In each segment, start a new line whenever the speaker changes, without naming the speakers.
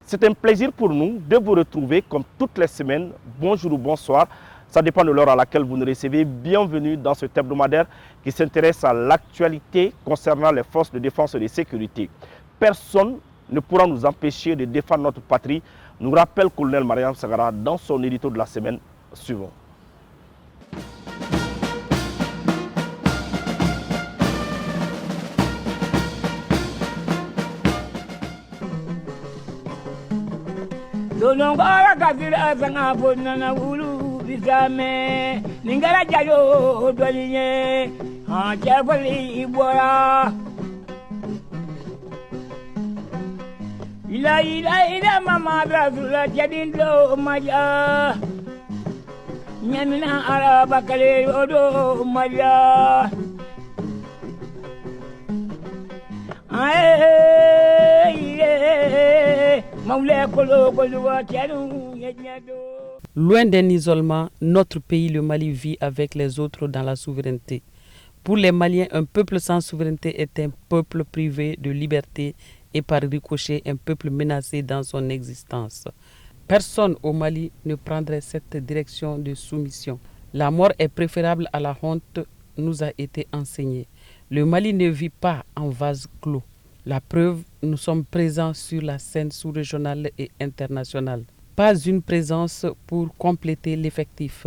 C'est un plaisir pour nous de vous retrouver comme toutes les semaines. Bonjour ou bonsoir, ça dépend de l'heure à laquelle vous nous recevez. Bienvenue dans ce hebdomadaire qui s'intéresse à l'actualité concernant les forces de défense et de sécurité. Personne ne pourra nous empêcher de défendre notre patrie, nous rappelle Colonel Mariam Sagara dans son édito de la semaine suivante.
Dolongora kabira sanga bonna na wulu bisame ningara jayo dolinye ha jabali ibora ila mama brazula jadindo maja nyamina araba kale odo maja
Loin d'un isolement, notre pays, le Mali, vit avec les autres dans la souveraineté. Pour les Maliens, un peuple sans souveraineté est un peuple privé de liberté et par ricochet, un peuple menacé dans son existence. Personne au Mali ne prendrait cette direction de soumission. La mort est préférable à la honte, nous a été enseigné. Le Mali ne vit pas en vase clos. La preuve, nous sommes présents sur la scène sous-régionale et internationale. Pas une présence pour compléter l'effectif.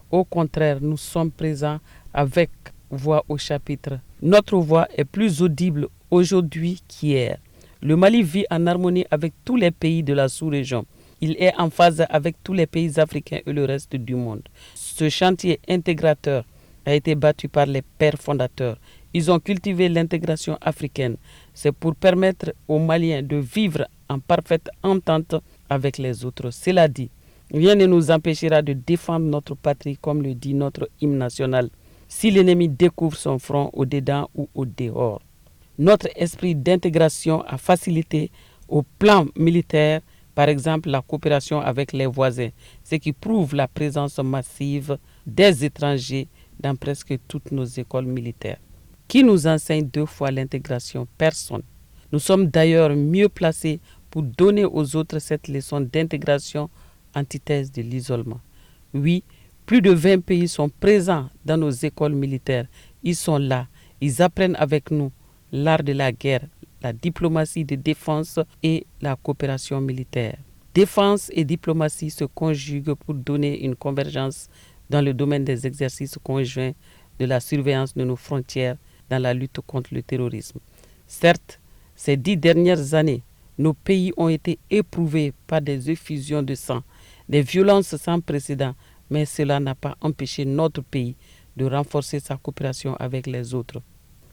Au contraire, nous sommes présents avec voix au chapitre. Notre voix est plus audible aujourd'hui qu'hier. Le Mali vit en harmonie avec tous les pays de la sous-région. Il est en phase avec tous les pays africains et le reste du monde. Ce chantier intégrateur a été battu par les pères fondateurs. Ils ont cultivé l'intégration africaine. C'est pour permettre aux Maliens de vivre en parfaite entente avec les autres. Cela dit, rien ne nous empêchera de défendre notre patrie comme le dit notre hymne national, si l'ennemi découvre son front au dedans ou au dehors. Notre esprit d'intégration a facilité au plan militaire, par exemple la coopération avec les voisins, ce qui prouve la présence massive des étrangers dans presque toutes nos écoles militaires. Qui nous enseigne 2 fois l'intégration? Personne. Nous sommes d'ailleurs mieux placés pour donner aux autres cette leçon d'intégration, antithèse de l'isolement. Oui, plus de 20 pays sont présents dans nos écoles militaires. Ils sont là, ils apprennent avec nous l'art de la guerre, la diplomatie de défense et la coopération militaire. Défense et diplomatie se conjuguent pour donner une convergence dans le domaine des exercices conjoints de la surveillance de nos frontières dans la lutte contre le terrorisme. Certes, ces 10 dernières années, nos pays ont été éprouvés par des effusions de sang, des violences sans précédent, mais cela n'a pas empêché notre pays de renforcer sa coopération avec les autres.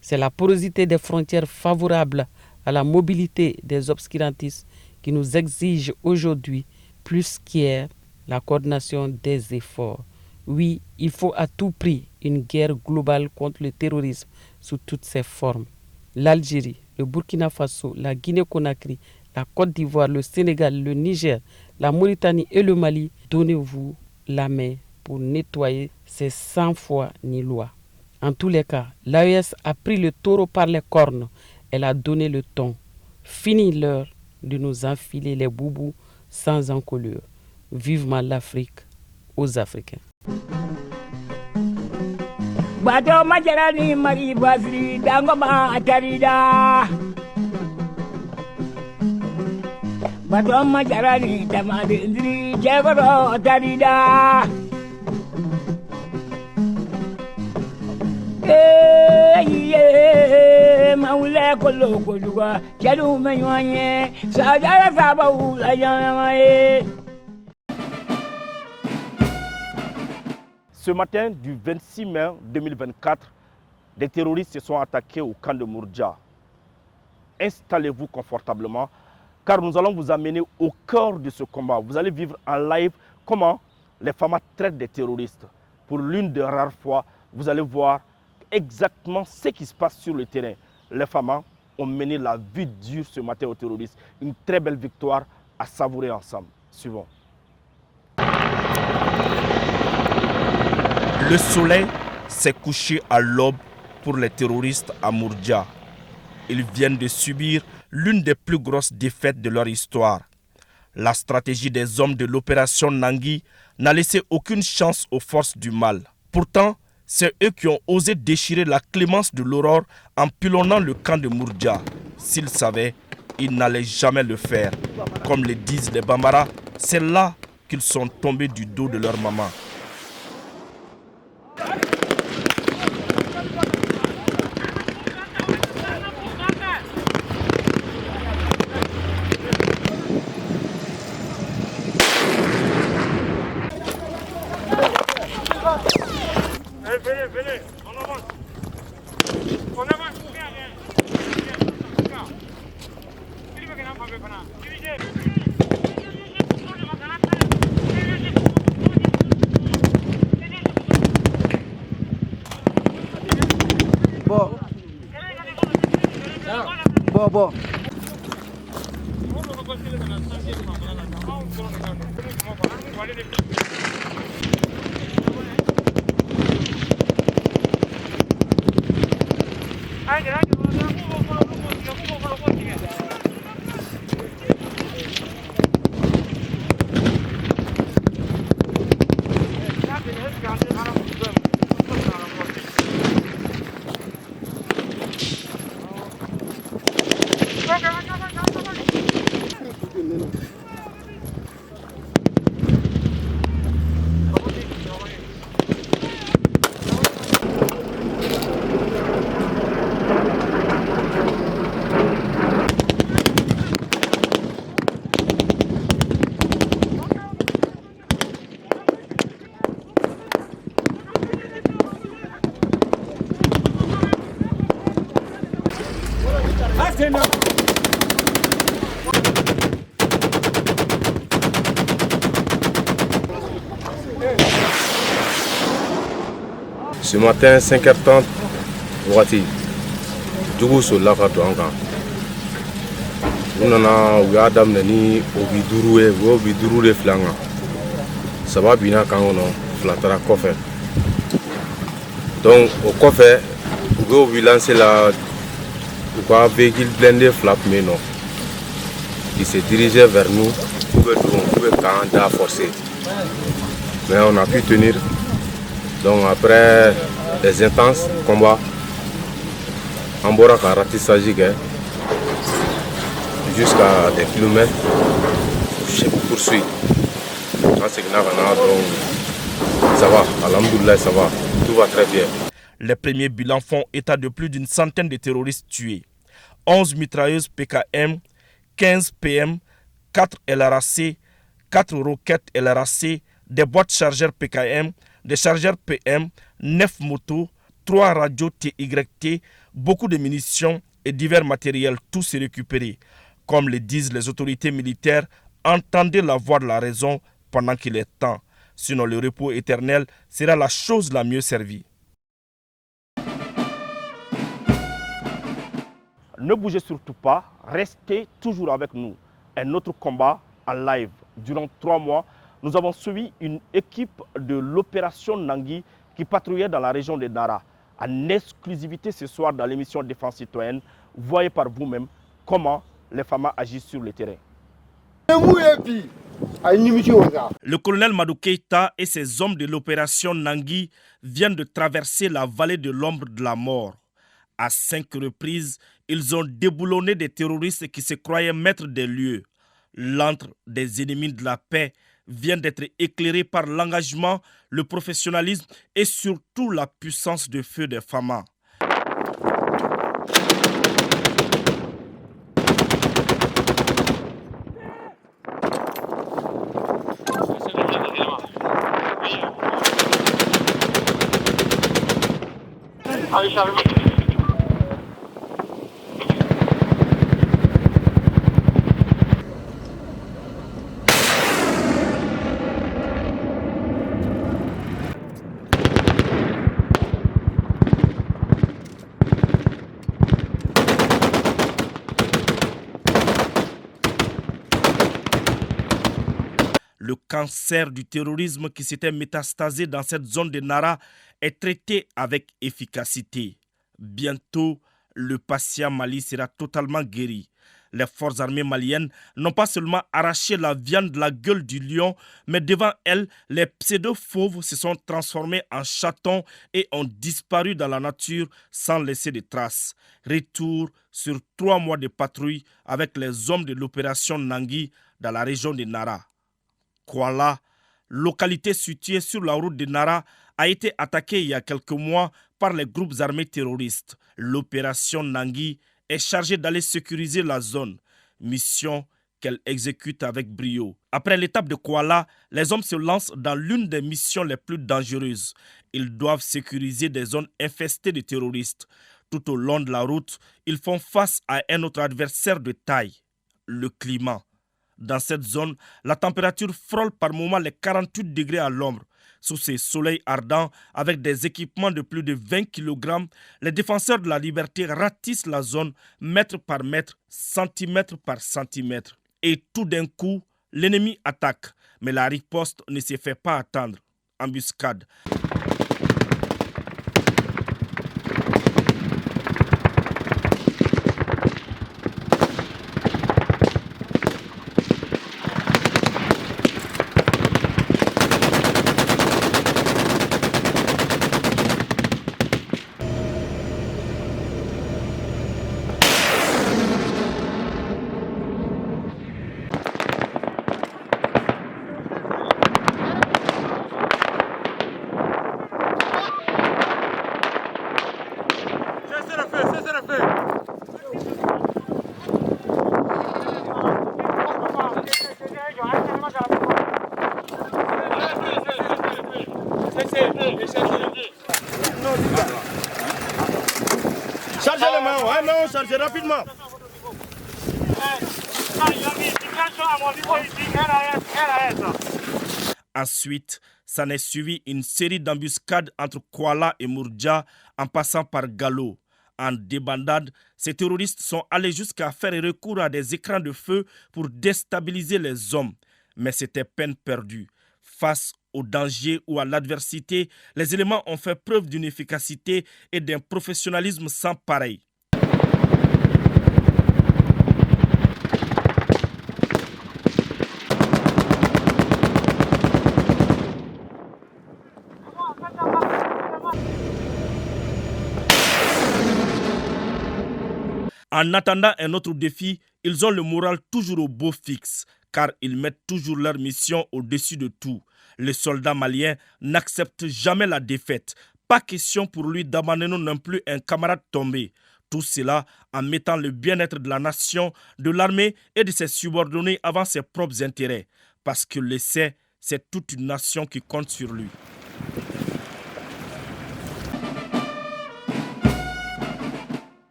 C'est la porosité des frontières favorable à la mobilité des obscurantistes qui nous exige aujourd'hui, plus qu'hier, la coordination des efforts. Oui, il faut à tout prix une guerre globale contre le terrorisme sous toutes ses formes. L'Algérie, le Burkina Faso, la Guinée-Conakry, la Côte d'Ivoire, le Sénégal, le Niger, la Mauritanie et le Mali, donnez-vous la main pour nettoyer ces 100 fois ni loi. En tous les cas, l'AES a pris le taureau par les cornes. Elle a donné le ton. Fini l'heure de nous enfiler les boubous sans encolure. Vivement l'Afrique aux Africains.
Bato majarani mari basri dango ba atarida Bato majarani tamade indri jegoro atarida maule kolo koluga chalu menyoanye sajara sabaou la yamaye.
Ce matin du 26 mai 2024, des terroristes se sont attaqués au camp de Mourdja. Installez-vous confortablement car nous allons vous amener au cœur de ce combat. Vous allez vivre en live comment les FAMA traitent des terroristes. Pour l'une des rares fois, vous allez voir exactement ce qui se passe sur le terrain. Les FAMA ont mené la vie dure ce matin aux terroristes. Une très belle victoire à savourer ensemble. Suivons. Le soleil s'est couché à l'aube pour les terroristes à Mourdia. Ils viennent de subir l'une des plus grosses défaites de leur histoire. La stratégie des hommes de l'opération Nangui n'a laissé aucune chance aux forces du mal. Pourtant, c'est eux qui ont osé déchirer la clémence de l'aurore en pilonnant le camp de Mourdia. S'ils savaient, ils n'allaient jamais le faire. Comme le disent les Bambara, c'est là qu'ils sont tombés du dos de leur maman.
Venez, on avance. On avance,
Bon.
Ce matin, 5h30, Wati, Djougou sur la carte encore. Nous avons Adam Nani, Obiduru de Flanga. Ça va bien quand on a flatara coffre. Donc, au coffre, vous pouvez lancer la véhicule blindé flap, mais non. Il se dirigeait vers nous, on pouvait quand forcer. Mais on a pu tenir. Donc après des intenses combats, on a ratissage jusqu'à des kilomètres, je poursuis. Donc ça va, alhamdoulilah, ça va, tout va très bien.
Les premiers bilans font état de plus d'une centaine de terroristes tués. 11 mitrailleuses PKM, 15 PM, 4 LRAC, 4 roquettes LRAC, des boîtes chargeurs PKM, des chargeurs PM, 9 motos, 3 radios TYT, beaucoup de munitions et divers matériels, tous récupérés. Comme le disent les autorités militaires, entendez la voix de la raison pendant qu'il est temps. Sinon le repos éternel sera la chose la mieux servie. Ne bougez surtout pas, restez toujours avec nous. Un autre combat en live. Durant 3 mois, nous avons suivi une équipe de l'opération Nangui qui patrouillait dans la région de Nara. En exclusivité ce soir dans l'émission Défense citoyenne, voyez par vous-même comment les femmes agissent sur le terrain. Le colonel Madou Keïta et ses hommes de l'opération Nangui viennent de traverser la vallée de l'ombre de la mort. À 5 reprises, ils ont déboulonné des terroristes qui se croyaient maîtres des lieux. L'antre des ennemis de la paix vient d'être éclairé par l'engagement, le professionnalisme et surtout la puissance de feu des FAMA. Le cancer du terrorisme qui s'était métastasé dans cette zone de Nara est traité avec efficacité. Bientôt, le patient Mali sera totalement guéri. Les forces armées maliennes n'ont pas seulement arraché la viande de la gueule du lion, mais devant elles, les pseudo-fauves se sont transformés en chatons et ont disparu dans la nature sans laisser de traces. Retour sur 3 mois de patrouille avec les hommes de l'opération Nangui dans la région de Nara. Kouala, localité située sur la route de Nara, a été attaquée il y a quelques mois par les groupes armés terroristes. L'opération Nangui est chargée d'aller sécuriser la zone, mission qu'elle exécute avec brio. Après l'étape de Kouala, les hommes se lancent dans l'une des missions les plus dangereuses. Ils doivent sécuriser des zones infestées de terroristes. Tout au long de la route, ils font face à un autre adversaire de taille, le climat. Dans cette zone, la température frôle par moments les 48 degrés à l'ombre. Sous ces soleils ardents, avec des équipements de plus de 20 kg, les défenseurs de la liberté ratissent la zone mètre par mètre, centimètre par centimètre. Et tout d'un coup, l'ennemi attaque. Mais la riposte ne se fait pas attendre. Embuscade.
Chargez les mains, ouais, non, chargez rapidement.
Ensuite, s'en est suivi une série d'embuscades entre Kouala et Mourdja en passant par Galo. En débandade, ces terroristes sont allés jusqu'à faire recours à des écrans de feu pour déstabiliser les hommes. Mais c'était peine perdue. Face au danger ou à l'adversité, les éléments ont fait preuve d'une efficacité et d'un professionnalisme sans pareil. En attendant un autre défi, ils ont le moral toujours au beau fixe, car ils mettent toujours leur mission au-dessus de tout. Le soldat malien n'accepte jamais la défaite. Pas question pour lui d'abandonner non plus un camarade tombé. Tout cela en mettant le bien-être de la nation, de l'armée et de ses subordonnés avant ses propres intérêts. Parce que l'essai, c'est toute une nation qui compte sur lui.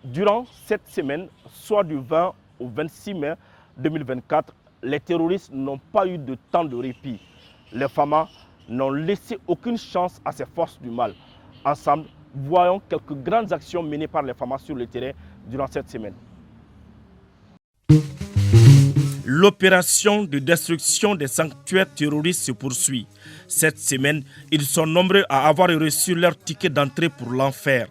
Durant cette semaine, soit du 20 au 26 mai 2024, les terroristes n'ont pas eu de temps de répit. Les FAMA n'ont laissé aucune chance à ces forces du mal. Ensemble, voyons quelques grandes actions menées par les FAMA sur le terrain durant cette semaine.
L'opération de destruction des sanctuaires terroristes se poursuit. Cette semaine, ils sont nombreux à avoir reçu leur ticket d'entrée pour l'enfer.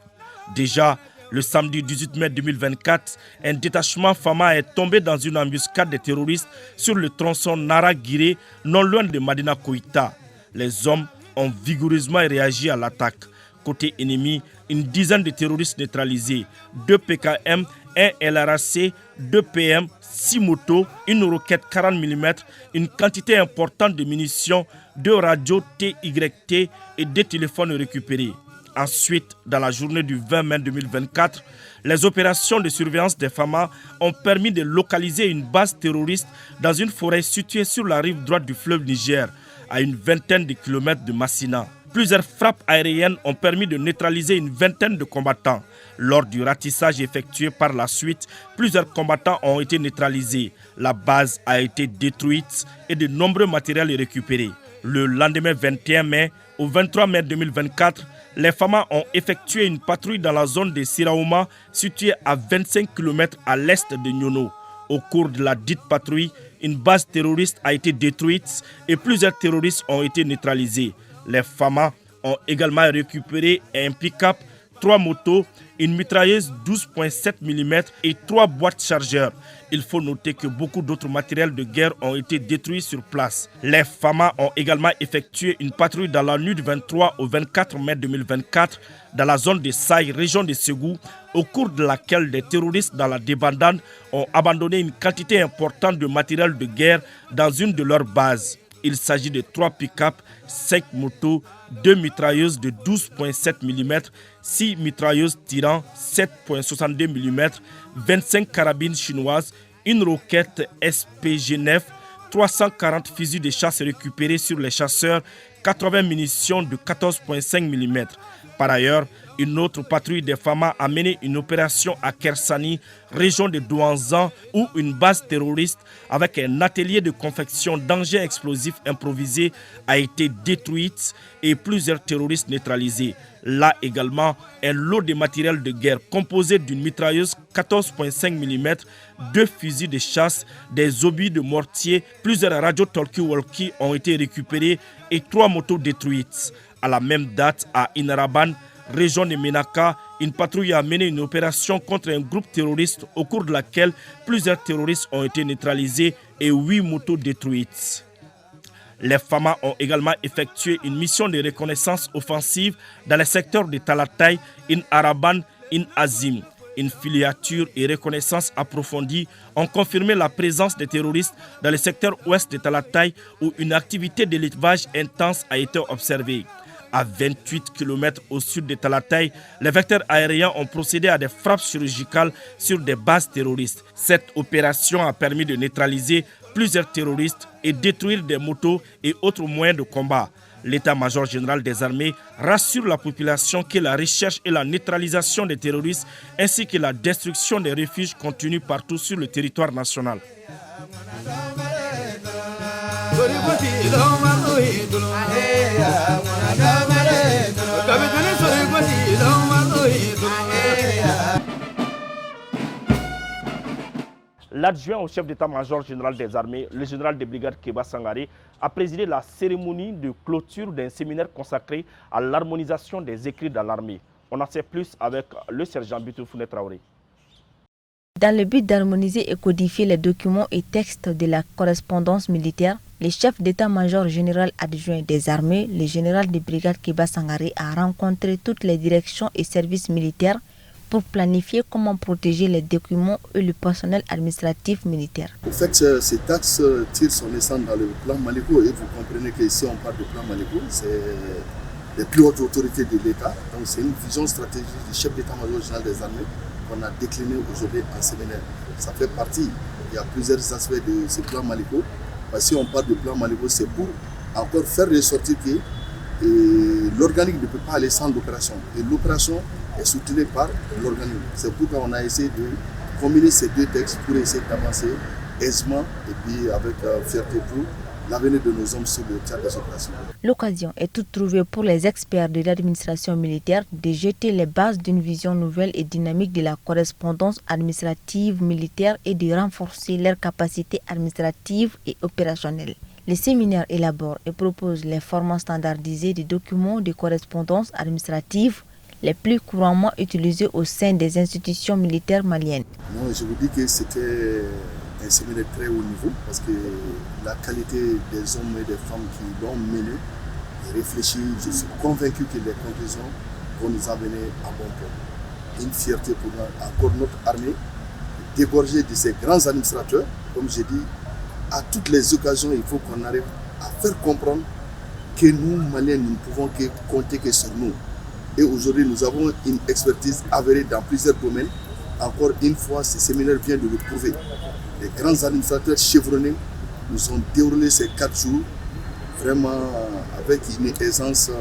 Déjà, le samedi 18 mai 2024, un détachement FAMA est tombé dans une embuscade des terroristes sur le tronçon Nara-Guiré, non loin de Madina Koïta. Les hommes ont vigoureusement réagi à l'attaque. Côté ennemi, une dizaine de terroristes neutralisés, 2 PKM, 1 LRAC, 2 PM, 6 motos, une roquette 40 mm, une quantité importante de munitions, 2 radios TYT et 2 téléphones récupérés. Ensuite, dans la journée du 20 mai 2024, les opérations de surveillance des FAMA ont permis de localiser une base terroriste dans une forêt située sur la rive droite du fleuve Niger, à une vingtaine de kilomètres de Massina. Plusieurs frappes aériennes ont permis de neutraliser une vingtaine de combattants. Lors du ratissage effectué par la suite, plusieurs combattants ont été neutralisés. La base a été détruite et de nombreux matériels récupérés. Le lendemain 21 mai au 23 mai 2024, les FAMA ont effectué une patrouille dans la zone de Siraouma, située à 25 km à l'est de Nyono.
Au cours de la dite patrouille, une base terroriste a été détruite et plusieurs terroristes ont été neutralisés. Les FAMA ont également récupéré un pick-up, 3 motos, une mitrailleuse 12,7 mm et 3 boîtes chargeurs. Il faut noter que beaucoup d'autres matériels de guerre ont été détruits sur place. Les FAMA ont également effectué une patrouille dans la nuit du 23 au 24 mai 2024 dans la zone de Saï, région de Ségou, au cours de laquelle des terroristes dans la débandade ont abandonné une quantité importante de matériel de guerre dans une de leurs bases. Il s'agit de 3 pick-up, 5 motos, 2 mitrailleuses de 12,7 mm, 6 mitrailleuses tirant 7,62 mm, 25 carabines chinoises, une roquette SPG-9, 340 fusils de chasse récupérés sur les chasseurs, 80 munitions de 14,5 mm. Par ailleurs, une autre patrouille des FAMA a mené une opération à Kersani, région de Douanzan, où une base terroriste avec un atelier de confection d'engins explosifs improvisés a été détruite et plusieurs terroristes neutralisés. Là également, un lot de matériel de guerre composé d'une mitrailleuse 14,5 mm, 2 fusils de chasse, des obus de mortier, plusieurs radios talkie-walkie ont été récupérés et 3 motos détruites. À la même date, à Inaraban, région de Menaka, une patrouille a mené une opération contre un groupe terroriste au cours de laquelle plusieurs terroristes ont été neutralisés et 8 motos détruites. Les FAMA ont également effectué une mission de reconnaissance offensive dans le secteur de Talatay, in Araban, in Azim. Une filiature et reconnaissance approfondie ont confirmé la présence des terroristes dans le secteur ouest de Talatay où une activité d'élevage intense a été observée. À 28 km au sud de Talatay, les vecteurs aériens ont procédé à des frappes chirurgicales sur des bases terroristes. Cette opération a permis de neutraliser plusieurs terroristes et détruire des motos et autres moyens de combat. L'état-major général des armées rassure la population que la recherche et la neutralisation des terroristes ainsi que la destruction des refuges continuent partout sur le territoire national.
L'adjoint au chef d'état-major général des armées, le général de brigade Kéba Sangaré, a présidé la cérémonie de clôture d'un séminaire consacré à l'harmonisation des écrits dans l'armée. On en sait plus avec le sergent Bitoufounet Traoré.
Dans le but d'harmoniser et codifier les documents et textes de la correspondance militaire, le chef d'état-major général adjoint des armées, le général de brigade Kéba Sangaré, a rencontré toutes les directions et services militaires pour planifier comment protéger les documents et le personnel administratif militaire.
En fait, cet axe tire son essence dans le plan Maliko et vous comprenez qu'ici on parle de plan Maliko, c'est les plus hautes autorités de l'État. Donc c'est une vision stratégique du chef d'état-major général des armées qu'on a décliné aujourd'hui en séminaire. Ça fait partie, il y a plusieurs aspects de ce plan Maliko. Parce que si on parle de plan Maliko, c'est pour encore faire ressortir que l'organique ne peut pas aller sans l'opération. Et l'opération est soutenue par l'organique. C'est pourquoi on a essayé de combiner ces deux textes pour essayer d'avancer aisément et puis avec fierté pour l'avenir de nos hommes sur le théâtre des opérations.
L'occasion est toute trouvée pour les experts de l'administration militaire de jeter les bases d'une vision nouvelle et dynamique de la correspondance administrative militaire et de renforcer leurs capacités administratives et opérationnelles. Le séminaire élabore et propose les formats standardisés des documents de correspondance administrative les plus couramment utilisés au sein des institutions militaires maliennes.
Non, je vous dis que c'était un séminaire très haut niveau parce que la qualité des hommes et des femmes qui l'ont mené et réfléchi, je suis convaincu que les conclusions vont nous amener à bon port. Une fierté pour encore notre armée, dégorgée de ces grands administrateurs, comme j'ai dit, à toutes les occasions, il faut qu'on arrive à faire comprendre que nous, Maliens, nous ne pouvons que compter que sur nous. Et aujourd'hui, nous avons une expertise avérée dans plusieurs domaines. Encore une fois, ce séminaire vient de le prouver. Les grands administrateurs chevronnés nous ont déroulé ces 4 jours vraiment avec une aisance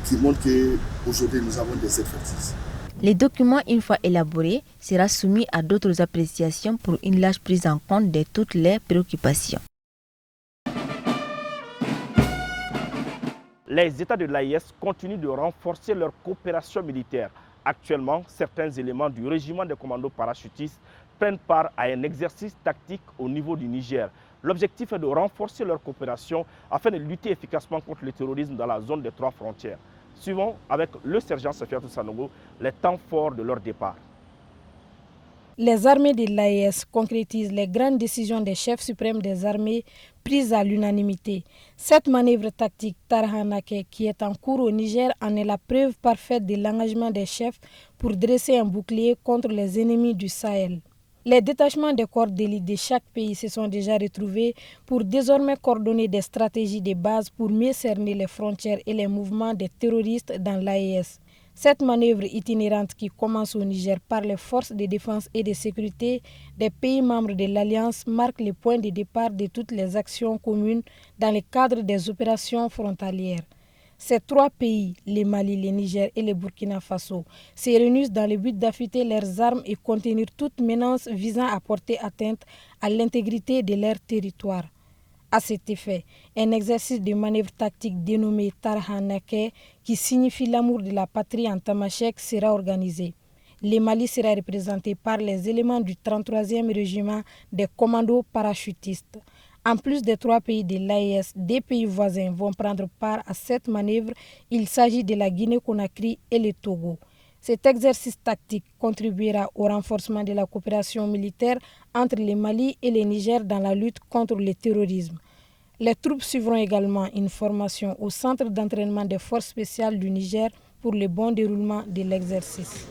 qui montre qu'aujourd'hui, nous avons des expertises.
Les documents, une fois élaborés, sera soumis à d'autres appréciations pour une large prise en compte de toutes les préoccupations.
Les États de l'AIS continuent de renforcer leur coopération militaire. Actuellement, certains éléments du régiment des commandos parachutistes
prennent part à un exercice tactique au niveau du Niger. L'objectif est de renforcer leur coopération afin de lutter efficacement contre le terrorisme dans la zone des 3 frontières. Suivons avec le sergent Safiatou Sanogo les temps forts de leur départ.
Les armées de l'AES concrétisent les grandes décisions des chefs suprêmes des armées prises à l'unanimité. Cette manœuvre tactique Tarhanake qui est en cours au Niger en est la preuve parfaite de l'engagement des chefs pour dresser un bouclier contre les ennemis du Sahel. Les détachements des corps d'élite de chaque pays se sont déjà retrouvés pour désormais coordonner des stratégies de base pour mieux cerner les frontières et les mouvements des terroristes dans l'AES. Cette manœuvre itinérante qui commence au Niger par les forces de défense et de sécurité des pays membres de l'Alliance marque le point de départ de toutes les actions communes dans le cadre des opérations frontalières. Ces 3 pays, le Mali, le Niger et le Burkina Faso, se réunissent dans le but d'affûter leurs armes et contenir toute menace visant à porter atteinte à l'intégrité de leur territoire. À cet effet, un exercice de manœuvre tactique dénommé Tarhanake, qui signifie l'amour de la patrie en tamashek, sera organisé. Le Mali sera représenté par les éléments du 33e régiment des commandos parachutistes. En plus des 3 pays de l'AES, 2 pays voisins vont prendre part à cette manœuvre. Il s'agit de la Guinée-Conakry et le Togo. Cet exercice tactique contribuera au renforcement de la coopération militaire entre le Mali et le Niger dans la lutte contre le terrorisme. Les troupes suivront également une formation au centre d'entraînement des forces spéciales du Niger pour le bon déroulement de l'exercice.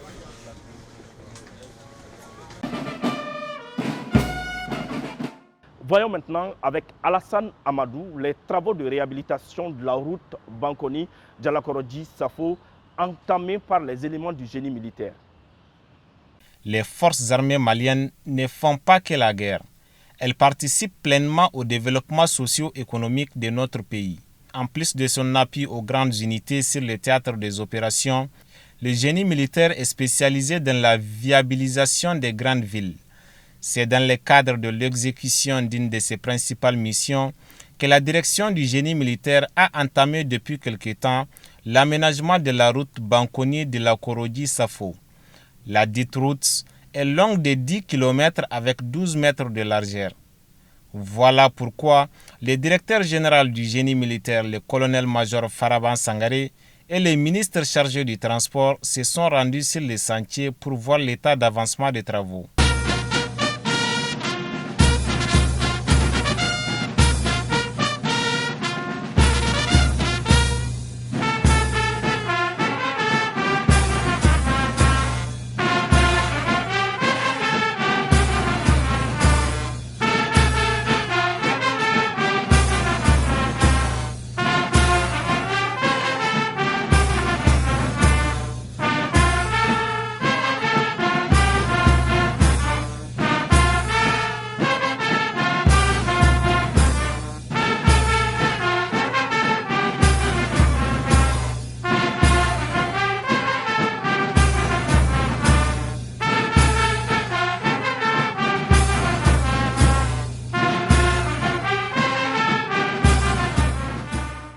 Voyons maintenant avec Alassane Amadou les travaux de réhabilitation de la route Bankoni-Dialakorodji-Safo entamés par les éléments du génie militaire.
Les forces armées maliennes ne font pas que la guerre. Elles participent pleinement au développement socio-économique de notre pays. En plus de son appui aux grandes unités sur le théâtre des opérations, le génie militaire est spécialisé dans la viabilisation des grandes villes. C'est dans le cadre de l'exécution d'une de ses principales missions que la direction du génie militaire a entamé depuis quelque temps l'aménagement de la route Bankoni-Dialakorodji-Safo. La dite route est longue de 10 km avec 12 mètres de largeur. Voilà pourquoi le directeur général du génie militaire, le colonel-major Faraban Sangaré, et les ministres chargés du transport se sont rendus sur les sentiers pour voir l'état d'avancement des travaux.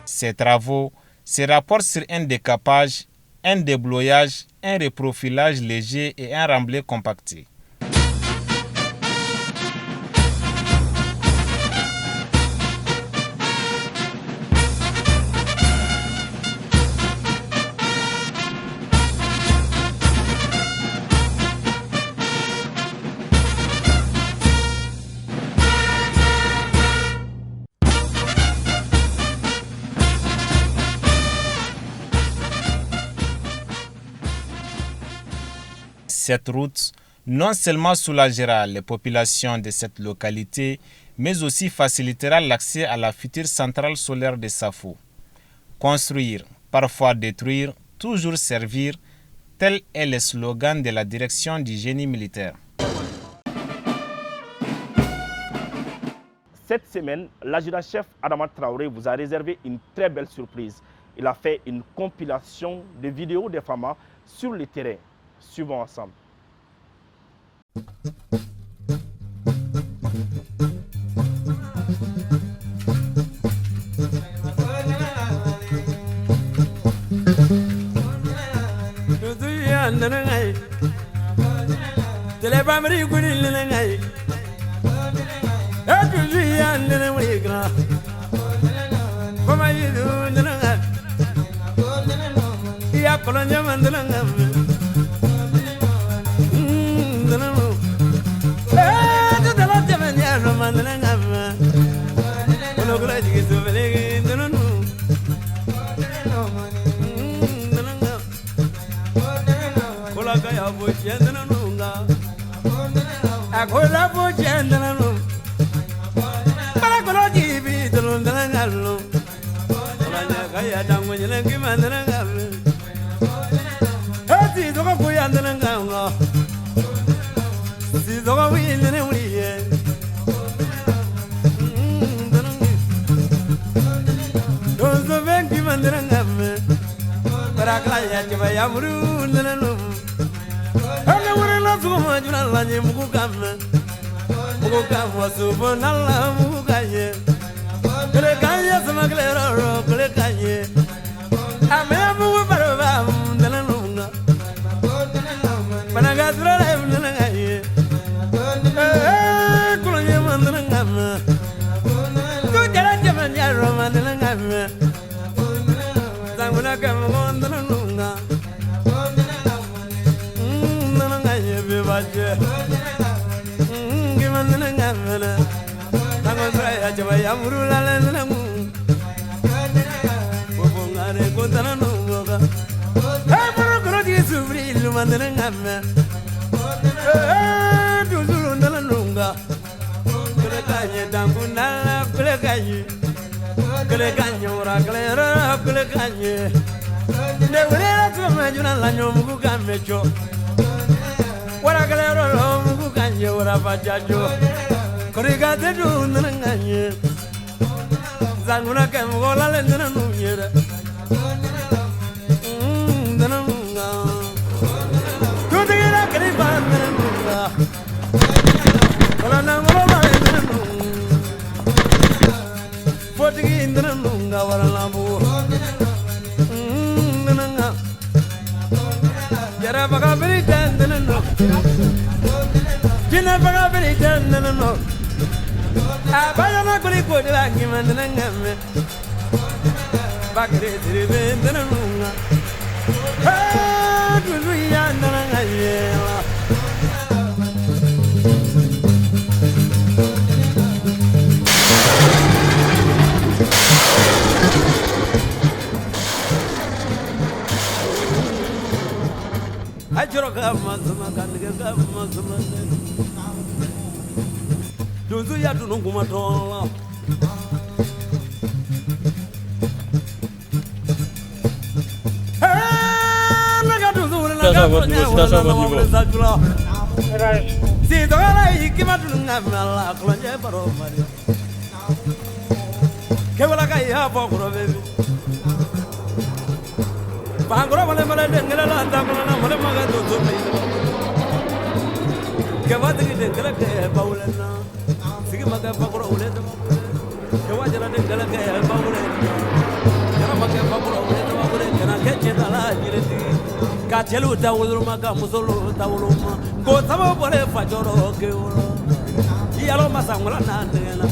Ces travaux se rapportent sur un décapage, un débloyage, un reprofilage léger et un remblai compacté. Cette route non seulement soulagera les populations de cette localité, mais aussi facilitera l'accès à la future centrale solaire de Safo. Construire, parfois détruire, toujours servir, tel est le slogan de la direction du génie militaire.
Cette semaine, l'adjudant-chef Adama Traoré vous a réservé une très belle surprise. Il a fait une compilation de vidéos des FAMA sur le terrain. Suivons ensemble.
Telepamri gudin lengai. Atulian lengai gra. Pamai du lengai. Ya kolanya mandalangai. Tu dalam zaman ya mandalangai. Kalau kau lagi tu balik dulu. Kola kaya bocah dulu. Aku la bocah dulu. Para kalau jibi dulu dulu. Kolanya kaya dangu jalan gimana dulu. Hati tu kau kaya dulu. Si tu kau ini ni. Dosa vengi gimana dulu. Para kaya coba ya muru dulu. Ana wurala zuma juna lanye muku kamna. Muku kamwa subhanallah muku kanye. Kule kanye sama kule roro kule kanye. Ame muku barba dalanunga. Banaga zurala dalangaye. Kulanye mandalangama. Tu jara jaman ya roma dalangama. Zanguna kamwa dalanunga. Gimana ngamana, tangan saya coba yang berulang lalu. Bobongare kota nunga, baru di subri lumana ngamana. Dulu nunga, kelekanya danguna kelekanya orang kelekanya. Dewa tu majunan lanyo muku kamejo. Wara galero muku kanye wara bajajo. Koriga tedu nanganye. Zanguna kem gola lendana nunyera. Dananga. Tudigira kariban nanga. Kola nangola lendana nung. Fotigi nanga wara lambu. Nanga. Yara baga beri danana. Jina baga beri danana. Abaya kuli kodi lagi mandana ngame. Bagre diri danana. Dulu ya danana yela. Ajro kama sama kandiga kama sama. Dozu ya dunungu matola. Naga dozu naga dozu. Si dola ikima dununga mala klonje baro mari. Kewala kaya bokro baby. Pangro male male dengela la tamla na male maga dozu mai. Kewati dengela ke baulana. Sigi maga pangro ule to. Kewajala dengela ke baulana. Kera maga pangro ule to baule kana keche dala jireti. Kachelu tawulu maga musolo tawuluma. Ko tabo bole fajoro ke olo. Iyalo masangula na ndela.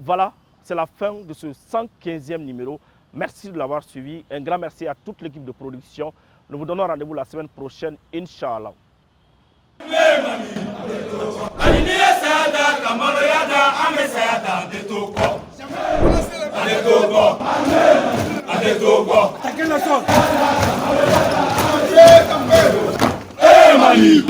Voilà, c'est la fin de ce 115e numéro. Merci de l'avoir suivi. Un grand merci à toute l'équipe de production. Nous vous donnons rendez-vous la semaine prochaine, Inch'Allah.
Mali.